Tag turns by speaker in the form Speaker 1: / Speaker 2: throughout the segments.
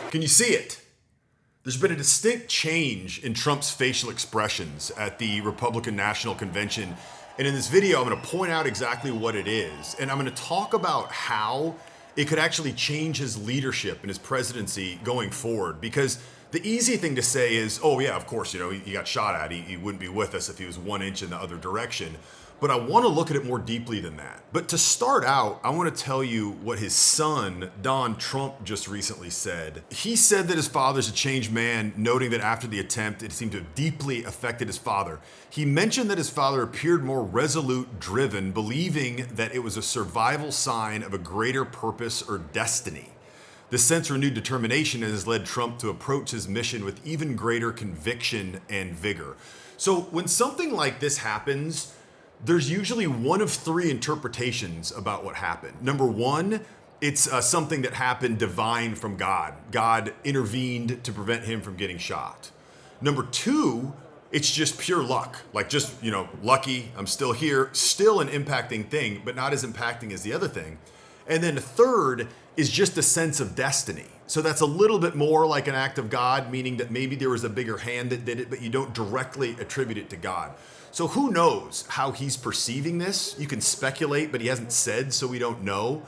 Speaker 1: Can you see it? There's been a distinct change in Trump's facial expressions at the Republican National Convention. And in this video, I'm going to point out exactly what it is. And I'm going to talk about how it could actually change his leadership and his presidency going forward. Because the easy thing to say is, oh yeah, of course, he got shot at. He wouldn't be with us if he was 1 inch in the other direction. But I want to look at it more deeply than that. But to start out, I want to tell you what his son, Don Trump, just recently said. He said that his father's a changed man, noting that after the attempt, it seemed to have deeply affected his father. He mentioned that his father appeared more resolute, driven, believing that it was a survival sign of a greater purpose or destiny. This sense of renewed determination has led Trump to approach his mission with even greater conviction and vigor. So when something like this happens, there's usually one of three interpretations about what happened. Number one, it's something that happened divine from God. God intervened to prevent him from getting shot. Number two, it's just pure luck. Like just, lucky, I'm still here, still an impacting thing, but not as impacting as the other thing. And then the third is just a sense of destiny. So that's a little bit more like an act of God, meaning that maybe there was a bigger hand that did it, but you don't directly attribute it to God. So who knows how he's perceiving this? You can speculate, but he hasn't said, so we don't know.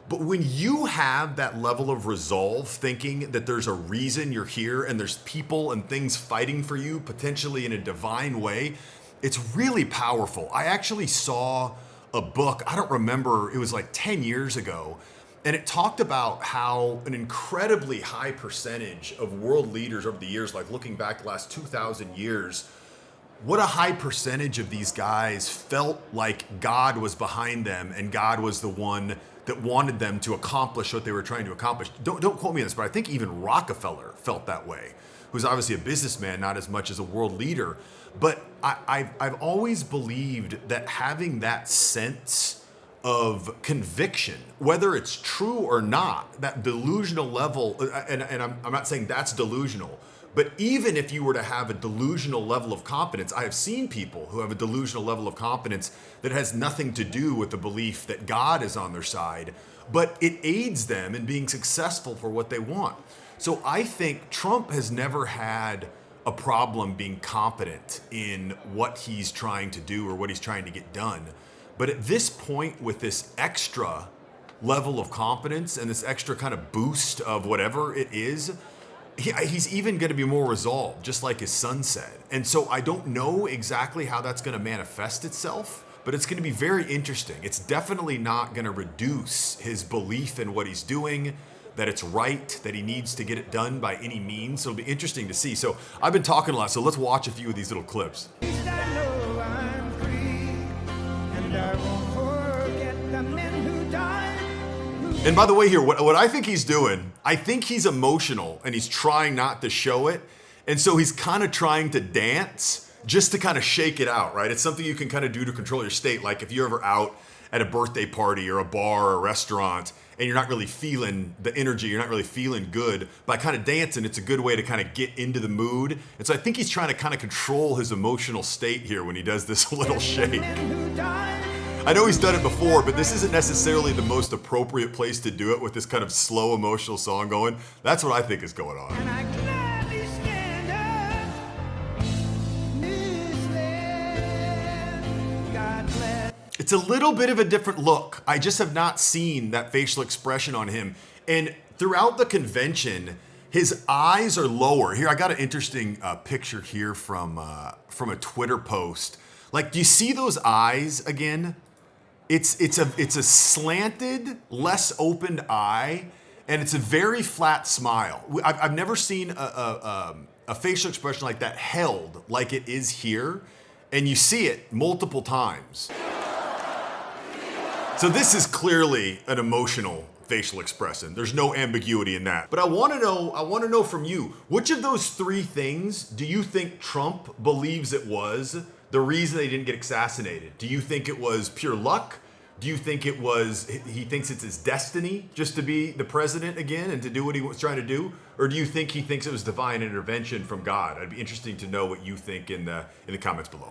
Speaker 1: But when you have that level of resolve, thinking that there's a reason you're here and there's people and things fighting for you, potentially in a divine way, it's really powerful. I actually saw a book, I don't remember, it was like 10 years ago, and it talked about how an incredibly high percentage of world leaders over the years, like looking back the last 2,000 years, what a high percentage of these guys felt like God was behind them and God was the one that wanted them to accomplish what they were trying to accomplish. Don't quote me on this, but I think even Rockefeller felt that way, who's obviously a businessman, not as much as a world leader. But I've always believed that having that sense of conviction, whether it's true or not, that delusional level, and I'm not saying that's delusional, but even if you were to have a delusional level of competence, I have seen people who have a delusional level of competence that has nothing to do with the belief that God is on their side, but it aids them in being successful for what they want. So I think Trump has never had a problem being competent in what he's trying to do or what he's trying to get done. But at this point, with this extra level of competence and this extra kind of boost of whatever it is, he's even going to be more resolved, just like his son said. And so I don't know exactly how that's going to manifest itself, but it's going to be very interesting. It's definitely not going to reduce his belief in what he's doing, that it's right, that he needs to get it done by any means. So it'll be interesting to see. So I've been talking a lot, so let's watch a few of these little clips. And by the way here, what I think he's doing, I think he's emotional and he's trying not to show it. And so he's kind of trying to dance just to kind of shake it out, right? It's something you can kind of do to control your state. Like if you're ever out at a birthday party or a bar or a restaurant and you're not really feeling the energy, you're not really feeling good, by kind of dancing, it's a good way to kind of get into the mood. And so I think he's trying to kind of control his emotional state here when he does this little shake. I know he's done it before, but this isn't necessarily the most appropriate place to do it with this kind of slow emotional song going. That's what I think is going on.
Speaker 2: And I gladly stand up, this land, God bless.
Speaker 1: It's a little bit of a different look. I just have not seen that facial expression on him. And throughout the convention, his eyes are lower. Here, I got an interesting picture here from a Twitter post. Like, do you see those eyes again? It's a slanted, less opened eye, and it's a very flat smile. I've never seen a facial expression like that held like it is here, and you see it multiple times. So this is clearly an emotional facial expression. There's no ambiguity in that. But I want to know from you, which of those three things do you think Trump believes it was the reason they didn't get assassinated? Do you think it was pure luck? Do you think it was, he thinks it's his destiny just to be the president again and to do what he was trying to do? Or do you think he thinks it was divine intervention from God? It'd be interesting to know what you think in the comments below.